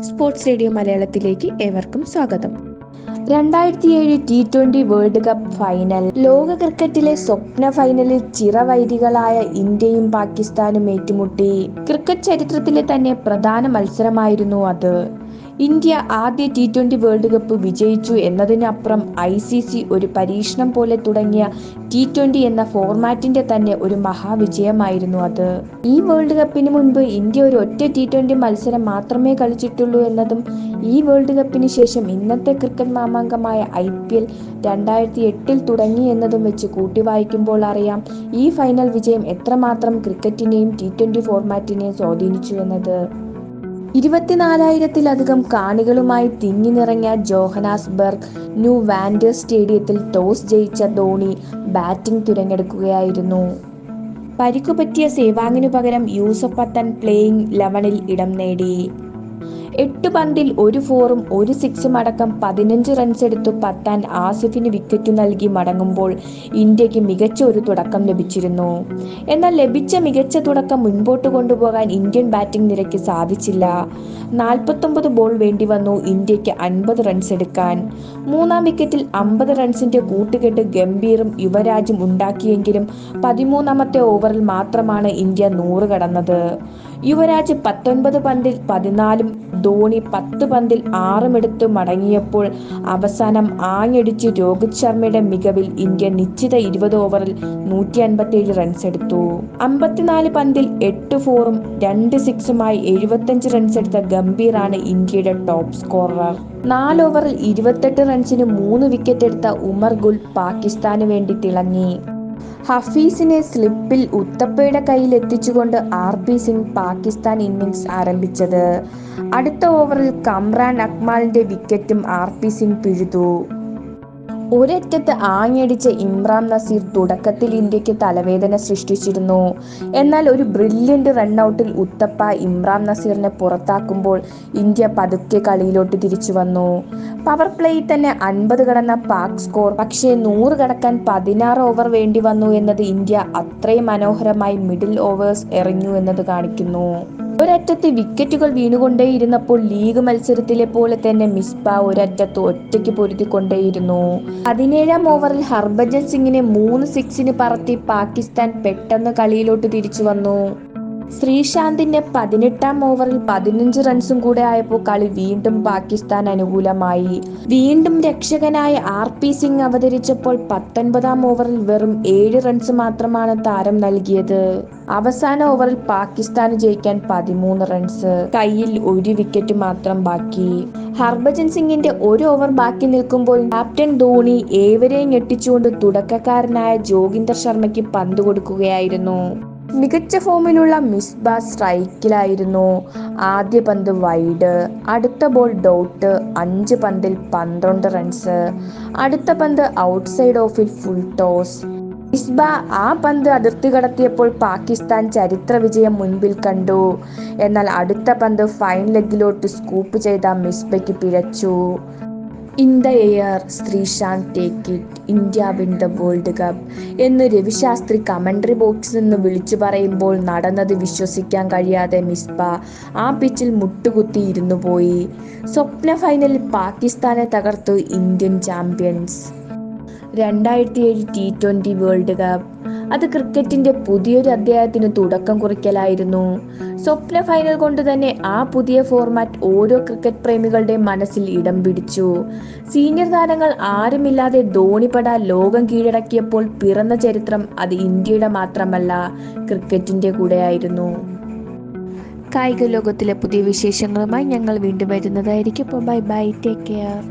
Sports radio മലയാളത്തിലേക്ക് ഏവർക്കും സ്വാഗതം. 2007 T20 വേൾഡ് കപ്പ് ഫൈനൽ. ലോക ക്രിക്കറ്റിലെ സ്വപ്ന ഫൈനലിൽ ചിരവൈരികളായ ഇന്ത്യയും പാകിസ്ഥാനും ഏറ്റുമുട്ടി. ക്രിക്കറ്റ് ചരിത്രത്തിലെ തന്നെ പ്രധാന മത്സരമായിരുന്നു അത്. ഇന്ത്യ ആദ്യ T20 വേൾഡ് കപ്പ് വിജയിച്ചു എന്നതിനപ്പുറം ICC ഒരു പരീക്ഷണം പോലെ തുടങ്ങിയ T20 എന്ന ഫോർമാറ്റിന്റെ തന്നെ ഒരു മഹാവിജയമായിരുന്നു അത്. ഈ വേൾഡ് കപ്പിന് മുൻപ് ഇന്ത്യ ഒരു ഒറ്റ T20 മത്സരം മാത്രമേ കളിച്ചിട്ടുള്ളൂ എന്നതും ഈ വേൾഡ് കപ്പിന് ശേഷം ഇന്നത്തെ ക്രിക്കറ്റ് മാമാങ്കമായ IPL 2008 തുടങ്ങി എന്നതും വെച്ച് കൂട്ടി വായിക്കുമ്പോൾ അറിയാം ഈ ഫൈനൽ വിജയം എത്രമാത്രം ക്രിക്കറ്റിനെയും T20 ഫോർമാറ്റിനെയും സ്വാധീനിച്ചു എന്നത്. 24,000-ലധികം കാണികളുമായി തിങ്ങി നിറഞ്ഞ ജോഹന്നാസ്ബർഗ് ന്യൂ വാൻഡേഴ്സ് സ്റ്റേഡിയത്തിൽ ടോസ് ജയിച്ച ധോണി ബാറ്റിംഗ് തിരഞ്ഞെടുക്കുകയായിരുന്നു. പരിക്കുപറ്റിയ സേവാങ്ങിനു പകരം യൂസഫ് പത്താൻ പ്ലേയിങ് 11-ൽ ഇടം നേടി. 8 പന്തിൽ 1 4-ഉം 1 6-ഉം അടക്കം 15 റൺസെടുത്തു പത്താൻ ആസിഫിന് വിക്കറ്റു നൽകി മടങ്ങുമ്പോൾ ഇന്ത്യക്ക് മികച്ച ഒരു തുടക്കം ലഭിച്ചിരുന്നു. എന്നാൽ ലഭിച്ച മികച്ച തുടക്കം മുൻപോട്ട് കൊണ്ടുപോകാൻ ഇന്ത്യൻ ബാറ്റിംഗ് നിരയ്ക്ക് സാധിച്ചില്ല. 49 ബോൾ വേണ്ടിവന്നു ഇന്ത്യക്ക് 50 റൺസ് എടുക്കാൻ. മൂന്നാം വിക്കറ്റിൽ 50 റൺസിന്റെ കൂട്ടുകെട്ട് ഗംഭീറും യുവരാജും ഉണ്ടാക്കിയെങ്കിലും 13ാമത്തെ ഓവറിൽ മാത്രമാണ് ഇന്ത്യ 100 കടന്നത്. യുവരാജ് 19 പന്തിൽ 14-ഉം ധോണി 10 പന്തിൽ 6-ഉം എടുത്ത് മടങ്ങിയപ്പോൾ അവസാനം ആഞ്ഞടിച്ച് രോഹിത് ശർമ്മയുടെ മികവിൽ ഇന്ത്യ നിശ്ചിത 20 ഓവറിൽ 157 റൺസ് എടുത്തു. 54 പന്തിൽ 8 4-ഉം 2 6-ഉമായി 75 റൺസ് എടുത്ത ഗംഭീറാണ് ഇന്ത്യയുടെ ടോപ്പ് സ്കോറർ. 4 ഓവറിൽ 28 റൺസിന് 3 വിക്കറ്റ് എടുത്ത ഉമർ ഗുൽ പാകിസ്ഥാന് വേണ്ടി തിളങ്ങി. ഹഫീസിനെ സ്ലിപ്പിൽ ഉത്തപ്പയുടെ കയ്യിൽ എത്തിച്ചുകൊണ്ട് RP സിംഗ് പാകിസ്ഥാൻ ഇന്നിംഗ്സ് ആരംഭിച്ചത്. അടുത്ത ഓവറിൽ കമ്രാൻ അക്മലിന്റെ വിക്കറ്റും RP സിംഗ് പിഴുതു. ഒരറ്റത്ത് ആഞ്ഞടിച്ച ഇമ്രാൻ നസീർ തുടക്കത്തിൽ ഇന്ത്യക്ക് തലവേദന സൃഷ്ടിച്ചിരുന്നു. എന്നാൽ ഒരു ബ്രില്യന്റ് റണ്ണൌട്ടിൽ ഉത്തപ്പ ഇമ്രാൻ നസീറിനെ പുറത്താക്കുമ്പോൾ ഇന്ത്യ പതുക്കെ കളിയിലോട്ട് തിരിച്ചു വന്നു. പവർ പ്ലേയിൽ തന്നെ 50 കടന്ന പാക് സ്കോർ പക്ഷേ 100 കടക്കാൻ 16 ഓവർ വേണ്ടി വന്നു എന്നത് ഇന്ത്യ അത്രയും മനോഹരമായി മിഡിൽ ഓവേഴ്സ് എറിഞ്ഞു എന്നത് കാണിക്കുന്നു. ഒരറ്റത്ത് വിക്കറ്റുകൾ വീണുകൊണ്ടേയിരുന്നപ്പോൾ ലീഗ് മത്സരത്തിലെ പോലെ തന്നെ മിസ്ബ ഒരറ്റത്ത് ഒറ്റയ്ക്ക് പൊരുതിക്കൊണ്ടേയിരുന്നു. 17ാം ഓവറിൽ ഹർഭജൻ സിംഗിനെ 3 6-ന് പറത്തി പാകിസ്ഥാൻ പെട്ടെന്ന് കളിയിലോട്ട് തിരിച്ചു വന്നു. ശ്രീശാന്തിന്റെ 18ാം ഓവറിൽ 15 റൺസും കൂടെ ആയപ്പോൾ കളി വീണ്ടും പാകിസ്ഥാൻ അനുകൂലമായി. വീണ്ടും രക്ഷകനായ RP സിംഗ് അവതരിച്ചപ്പോൾ 19ാം ഓവറിൽ വെറും 7 റൺസ് മാത്രമാണ് താരം നൽകിയത്. അവസാന ഓവറിൽ പാകിസ്ഥാന് ജയിക്കാൻ 13 റൺസ്. കയ്യിൽ 1 വിക്കറ്റ് മാത്രം ബാക്കി. ഹർഭജൻ സിംഗിന്റെ 1 ഓവർ ബാക്കി നിൽക്കുമ്പോൾ ക്യാപ്റ്റൻ ധോണി ഏവരെയും ഞെട്ടിച്ചുകൊണ്ട് തുടക്കക്കാരനായ ജോഗിന്ദർ ശർമ്മയ്ക്ക് പന്ത് കൊടുക്കുകയായിരുന്നു. മികച്ച ഫോമിലുള്ള മിസ്ബ സ്ട്രൈക്കിലായിരുന്നു. ആദ്യ പന്ത് വൈഡ്, അടുത്ത ബോൾ ഡോട്ട്. 5 പന്തിൽ 12 റൺസ്. അടുത്ത പന്ത് ഔട്ട്സൈഡ് ഓഫിൽ ഫുൾ ടോസ്. മിസ്ബ ആ പന്ത് അതിർത്തി കടത്തിയപ്പോൾ പാകിസ്ഥാൻ ചരിത്ര വിജയം മുൻപിൽ കണ്ടു. എന്നാൽ അടുത്ത പന്ത് ഫൈൻ ലെഗിലോട്ട് സ്കൂപ്പ് ചെയ്ത മിസ്ബയ്ക്ക് പിഴച്ചു. In the air, Sreesanth take it, India win the world cup എന്ന് രവിശാസ്ത്രി കമന്ററി ബോക്സിൽ നിന്ന് വിളിച്ചു പറയുമ്പോൾ നടന്നത് വിശ്വസിക്കാൻ കഴിയാതെ മിസ്ബ ആ പിച്ചിൽ മുട്ടുകുത്തി ഇരുന്നു പോയി. സ്വപ്ന ഫൈനലിൽ പാകിസ്ഥാനെ തകർത്തു Indian champions. 2007 T20 world cup അത് ക്രിക്കറ്റിന്റെ പുതിയൊരു അധ്യായത്തിന് തുടക്കം കുറിക്കലായിരുന്നു. സ്വപ്ന ഫൈനൽ കൊണ്ട് തന്നെ ആ പുതിയ ഫോർമാറ്റ് ഓരോ ക്രിക്കറ്റ് പ്രേമികളുടെ മനസ്സിൽ ഇടം പിടിച്ചു. സീനിയർ താരങ്ങൾ ആരുമില്ലാതെ ധോണിപട ലോകം കീഴടക്കിയപ്പോൾ പിറന്ന ചരിത്രം അത് ഇന്ത്യയുടെ മാത്രമല്ല, ക്രിക്കറ്റിന്റെ കൂടെയായിരുന്നു. കായിക ലോകത്തിലെ പുതിയ വിശേഷങ്ങളുമായി ഞങ്ങൾ വീണ്ടും വരുന്നതായിരിക്കും. Bye bye, take care.